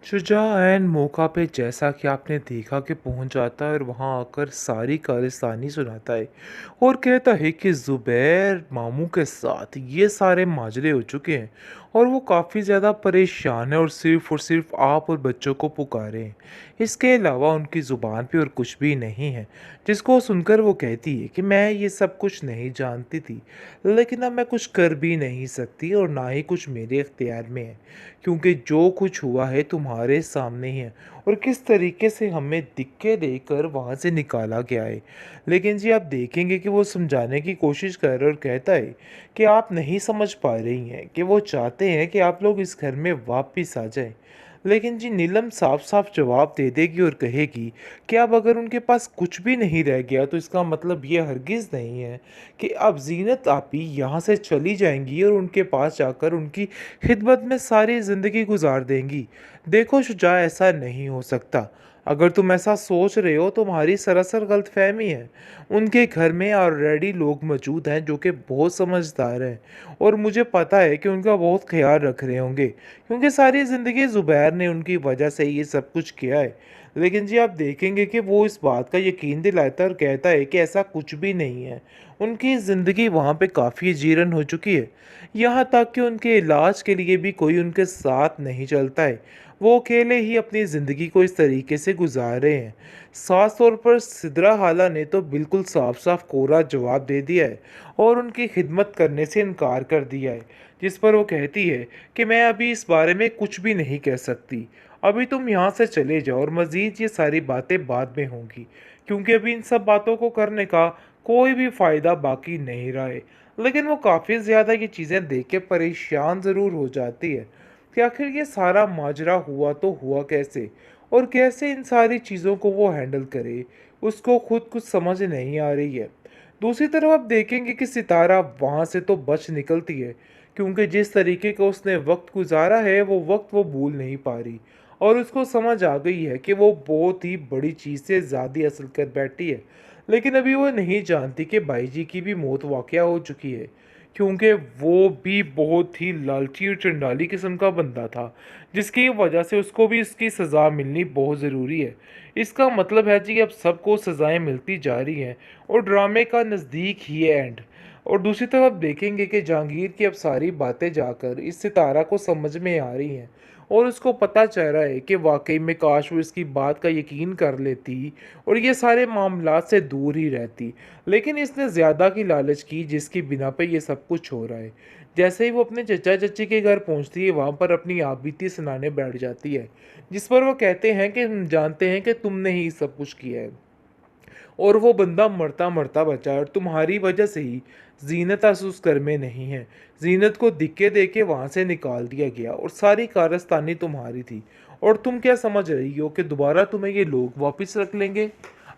शुजाअन मौका पे जैसा कि आपने देखा कि पहुंच जाता है और वहां आकर सारी कारस्तानी सुनाता है और कहता है कि ज़ुबैर मामू के साथ ये सारे माजरे हो चुके हैं और वो काफ़ी ज़्यादा परेशान है और सिर्फ आप और बच्चों को पुकारे हैं। इसके अलावा उनकी ज़ुबान पे और कुछ भी नहीं है, जिसको सुनकर वो कहती है कि मैं ये सब कुछ नहीं जानती थी, लेकिन अब मैं कुछ कर भी नहीं सकती और ना ही कुछ मेरे इख्तियार में है, क्योंकि जो कुछ हुआ है तुम्हारे सामने ही है और किस तरीके से हमें दिक्कत देकर वहाँ से निकाला गया है। लेकिन जी आप देखेंगे कि वो समझाने की कोशिश कर रहा है और कहता है कि आप नहीं समझ पा रही हैं कि वो चाहते हैं कि आप लोग इस घर में वापस आ जाएं। लेकिन जी नीलम साफ साफ जवाब दे देगी और कहेगी कि अब अगर उनके पास कुछ भी नहीं रह गया तो इसका मतलब ये हरगिज़ नहीं है कि अब जीनत आपी यहाँ से चली जाएंगी और उनके पास जाकर उनकी खिदमत में सारी ज़िंदगी गुजार देंगी। देखो शुजा, ऐसा नहीं हो सकता। अगर तुम ऐसा सोच रहे हो तो तुम्हारी सरासर गलतफहमी है। उनके घर में ऑलरेडी लोग मौजूद हैं जो कि बहुत समझदार हैं और मुझे पता है कि उनका बहुत ख्याल रख रहे होंगे, क्योंकि सारी ज़िंदगी ज़ुबैर ने उनकी वजह से ये सब कुछ किया है। लेकिन जी आप देखेंगे कि वो इस बात का यकीन दिलाता है और कहता है कि ऐसा कुछ भी नहीं है। उनकी ज़िंदगी वहाँ पे काफ़ी जीर्ण हो चुकी है, यहाँ तक कि उनके इलाज के लिए भी कोई उनके साथ नहीं चलता है। वो अकेले ही अपनी ज़िंदगी को इस तरीके से गुजार रहे हैं। ख़ास तौर पर सिद्रा हाला ने तो बिल्कुल साफ साफ कोरा जवाब दे दिया है और उनकी खिदमत करने से इनकार कर दिया है, जिस पर वो कहती है कि मैं अभी इस बारे में कुछ भी नहीं कह सकती। अभी तुम यहाँ से चले जाओ और मज़ीद ये सारी बातें बाद में होंगी, क्योंकि अभी इन सब बातों को करने का कोई भी फ़ायदा बाकी नहीं रहा है। लेकिन वो काफ़ी ज़्यादा ये चीज़ें देख के परेशान ज़रूर हो जाती है कि आखिर ये सारा माजरा हुआ तो हुआ कैसे और कैसे इन सारी चीज़ों को वो हैंडल करे, उसको खुद कुछ समझ नहीं आ रही है। दूसरी तरफ आप देखेंगे कि सितारा वहाँ से तो बच निकलती है, क्योंकि जिस तरीके का उसने वक्त गुजारा है वो वक्त वो भूल नहीं पा रही और उसको समझ आ गई है कि वो बहुत ही बड़ी चीज़ से ज़्यादा हासिल कर बैठी है। लेकिन अभी वो नहीं जानती कि भाई जी की भी मौत वाक़या हो चुकी है, क्योंकि वो भी बहुत ही लालची और चंडाली किस्म का बंदा था, जिसकी वजह से उसको भी इसकी सज़ा मिलनी बहुत ज़रूरी है। इसका मतलब है जी कि अब सबको सज़ाएं मिलती जा रही हैं और ड्रामे का नज़दीक ही है एंड। और दूसरी तरफ देखेंगे कि जहांगीर की अब सारी बातें जाकर इस सितारा को समझ में आ रही हैं और उसको पता चल रहा है कि वाकई में काश वो इसकी बात का यकीन कर लेती और ये सारे मामलात से दूर ही रहती। लेकिन इसने ज़्यादा की लालच की, जिसकी बिना पे ये सब कुछ हो रहा है। जैसे ही वो अपने चचा चच्ची के घर पहुंचती है, वहाँ पर अपनी आपबीती सुनाने बैठ जाती है, जिस पर वो कहते हैं कि हम जानते हैं कि तुमने ही सब कुछ किया है और वो बंदा मरता मरता बचा है और तुम्हारी वजह से ही जीनत आज उस घर में नहीं है। जीनत को दिक्के दे के वहाँ से निकाल दिया गया और सारी कारस्तानी तुम्हारी थी और तुम क्या समझ रही हो कि दोबारा तुम्हें ये लोग वापस रख लेंगे?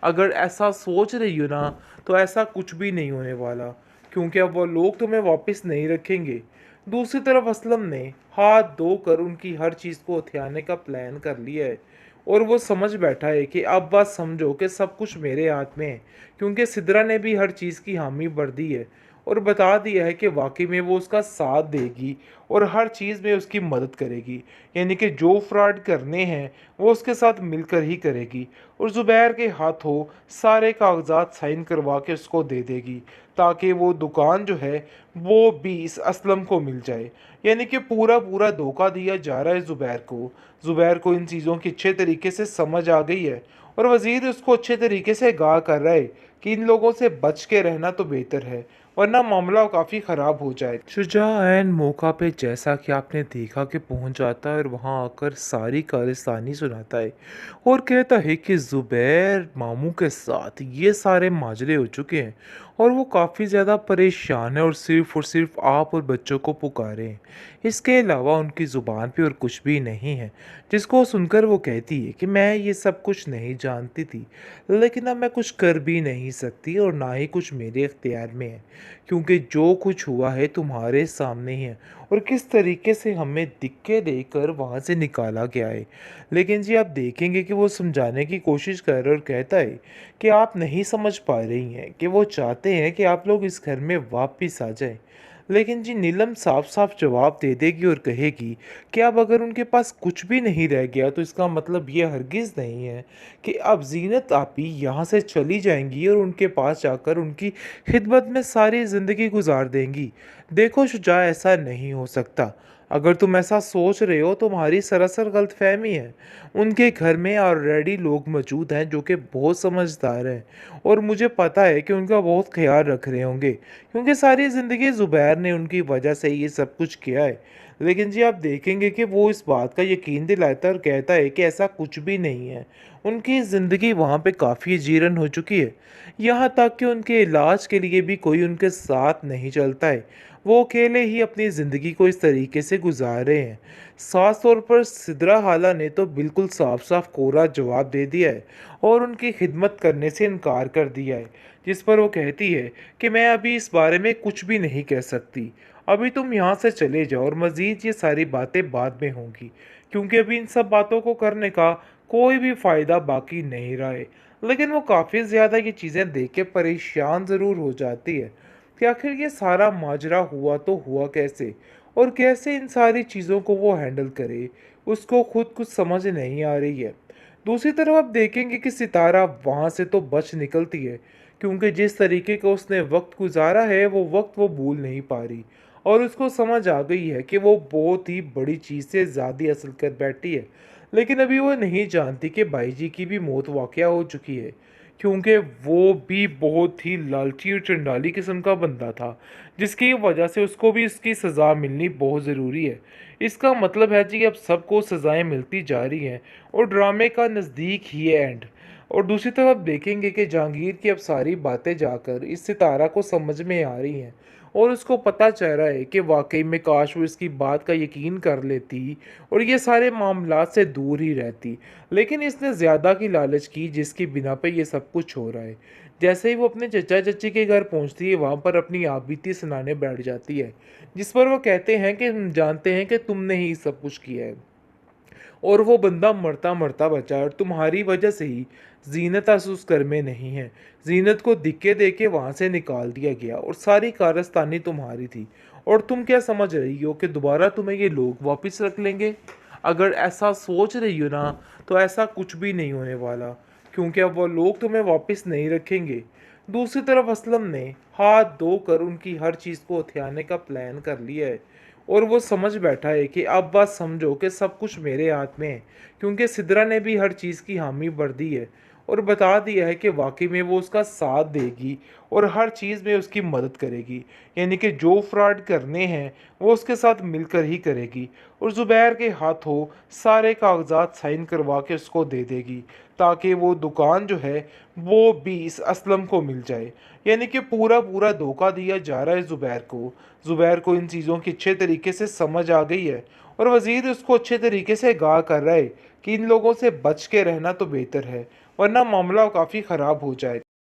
अगर ऐसा सोच रही हो ना, तो ऐसा कुछ भी नहीं होने वाला, क्योंकि अब वो लोग तुम्हें वापस नहीं रखेंगे। दूसरी तरफ असलम ने हाथ धोकर उनकी हर चीज़ को हथियाने का प्लान कर लिया है और वो समझ बैठा है कि अब बात समझो कि सब कुछ मेरे हाथ में है, क्योंकि सिद्रा ने भी हर चीज़ की हामी भर दी है और बता दिया है कि वाकई में वो उसका साथ देगी और हर चीज़ में उसकी मदद करेगी। यानी कि जो फ्रॉड करने हैं वो उसके साथ मिलकर ही करेगी और ज़ुबैर के हाथों सारे कागजात साइन करवा के उसको दे देगी, ताकि वो दुकान जो है वो भी इस असलम को मिल जाए। यानी कि पूरा पूरा धोखा दिया जा रहा है ज़ुबैर को। ज़ुबैर को इन चीज़ों की अच्छे तरीके से समझ आ गई है और वज़ीर उसको अच्छे तरीके से आगाह कर रहा है कि इन लोगों से बच के रहना तो बेहतर है, वरना मामला काफ़ी ख़राब हो जाए। शुजाअन मौका पे जैसा कि आपने देखा कि पहुंच जाता है और वहां आकर सारी कारस्तानी सुनाता है और कहता है कि ज़ुबैर मामू के साथ ये सारे माजरे हो चुके हैं और वो काफ़ी ज़्यादा परेशान है और सिर्फ आप और बच्चों को पुकारे हैं। इसके अलावा उनकी ज़ुबान पे और कुछ भी नहीं है, जिसको सुनकर वो कहती है कि मैं ये सब कुछ नहीं जानती थी, लेकिन अब मैं कुछ कर भी नहीं सकती और ना ही कुछ मेरे इख्तियार में है, क्योंकि जो कुछ हुआ है तुम्हारे सामने ही है और किस तरीके से हमें दिक्कत देकर वहाँ से निकाला गया है। लेकिन जी आप देखेंगे कि वो समझाने की कोशिश कर रहा है और कहता है कि आप नहीं समझ पा रही हैं कि वो चाहते हैं कि आप लोग इस घर में वापस आ जाएं। लेकिन जी नीलम साफ-साफ जवाब दे देगी और कहेगी कि अब अगर उनके पास कुछ भी नहीं रह गया तो इसका मतलब ये हरगिज़ नहीं है कि अब ज़ीनत आपी यहाँ से चली जाएँगी और उनके पास जाकर उनकी खिदमत में सारी ज़िंदगी गुज़ार देंगी। देखो शुजा, ऐसा नहीं हो सकता। अगर तुम ऐसा सोच रहे हो तो तुम्हारी सरासर गलतफ़हमी है। उनके घर में ऑलरेडी लोग मौजूद हैं जो कि बहुत समझदार हैं और मुझे पता है कि उनका बहुत ख़्याल रख रहे होंगे। क्योंकि सारी ज़िंदगी ज़ुबैर ने उनकी वजह से ये सब कुछ किया है। लेकिन जी आप देखेंगे कि वो इस बात का यकीन दिलाता है और कहता है कि ऐसा कुछ भी नहीं है। उनकी ज़िंदगी वहाँ पे काफ़ी जीर्ण हो चुकी है। यहाँ तक कि उनके इलाज के लिए भी कोई उनके साथ नहीं चलता है। वो अकेले ही अपनी ज़िंदगी को इस तरीके से गुजार रहे हैं। ख़ास तौर पर सिद्रा हाला ने तो बिल्कुल साफ-साफ कोरा जवाब दे दिया है और उनकी खिदमत करने से इनकार कर दिया है। जिस पर वो कहती है कि मैं अभी इस बारे में कुछ भी नहीं कह सकती। अभी तुम यहाँ से चले जाओ और मज़ीद ये सारी बातें बाद में होंगी, क्योंकि अभी इन सब बातों को करने का कोई भी फ़ायदा बाकी नहीं रहा है। लेकिन वो काफ़ी ज़्यादा ये चीज़ें देख के परेशान ज़रूर हो जाती है कि आखिर ये सारा माजरा हुआ तो हुआ कैसे और कैसे इन सारी चीज़ों को वो हैंडल करे, उसको खुद कुछ समझ नहीं आ रही है। दूसरी तरफ आप देखेंगे कि सितारा वहाँ से तो बच निकलती है, क्योंकि जिस तरीके का उसने वक्त गुजारा है वो वक्त वो भूल नहीं पा रही और उसको समझ आ गई है कि वो बहुत ही बड़ी चीज़ से ज़्यादा असल कर बैठी है। लेकिन अभी वो नहीं जानती कि भाई जी की भी मौत वाक़या हो चुकी है, क्योंकि वो भी बहुत ही लालची और चंडाली किस्म का बंदा था, जिसकी वजह से उसको भी इसकी सज़ा मिलनी बहुत ज़रूरी है। इसका मतलब है जी अब सबको सज़ाएं मिलती जा रही हैं और ड्रामे का नज़दीक ही है एंड। और दूसरी तरफ देखेंगे कि जहांगीर की अब सारी बातें जाकर इस सितारा को समझ में आ रही हैं और उसको पता चल रहा है कि वाकई में काश वो इसकी बात का यकीन कर लेती और ये सारे मामलात से दूर ही रहती। लेकिन इसने ज़्यादा की लालच की जिसकी बिना पे ये सब कुछ हो रहा है। जैसे ही वो अपने चचा चची के घर पहुंचती है वहाँ पर अपनी आपबीती सुनाने बैठ जाती है, जिस पर वो कहते हैं कि हम जानते हैं कि तुमने ही सब कुछ किया है और वो बंदा मरता मरता बचा और तुम्हारी वजह से ही जीनत आज उस घर में नहीं है। जीनत को दिक्के दे के वहाँ से निकाल दिया गया और सारी कारस्तानी तुम्हारी थी और तुम क्या समझ रही हो कि दोबारा तुम्हें ये लोग वापस रख लेंगे? अगर ऐसा सोच रही हो ना तो ऐसा कुछ भी नहीं होने वाला, क्योंकि अब वो लोग तुम्हें वापस नहीं रखेंगे। दूसरी तरफ असलम ने हाथ धोकर उनकी हर चीज़ को हथियाने का प्लान कर लिया है और वो समझ बैठा है कि अब बात समझो कि सब कुछ मेरे हाथ में है, क्योंकि सिद्रा ने भी हर चीज़ की हामी भर दी है और बता दिया है कि वाकई में वो उसका साथ देगी और हर चीज़ में उसकी मदद करेगी। यानी कि जो फ्रॉड करने हैं वो उसके साथ मिलकर ही करेगी और ज़ुबैर के हाथों सारे कागजात साइन करवा के उसको दे देगी ताकि वो दुकान जो है वो भी इस असलम को मिल जाए। यानी कि पूरा पूरा धोखा दिया जा रहा है ज़ुबैर को। ज़ुबैर को इन चीज़ों की अच्छे तरीके से समझ आ गई है और वज़ीर उसको अच्छे तरीके से आगाह कर रहा है कि इन लोगों से बच के रहना तो बेहतर है, वरना मामला काफ़ी ख़राब हो जाएगा।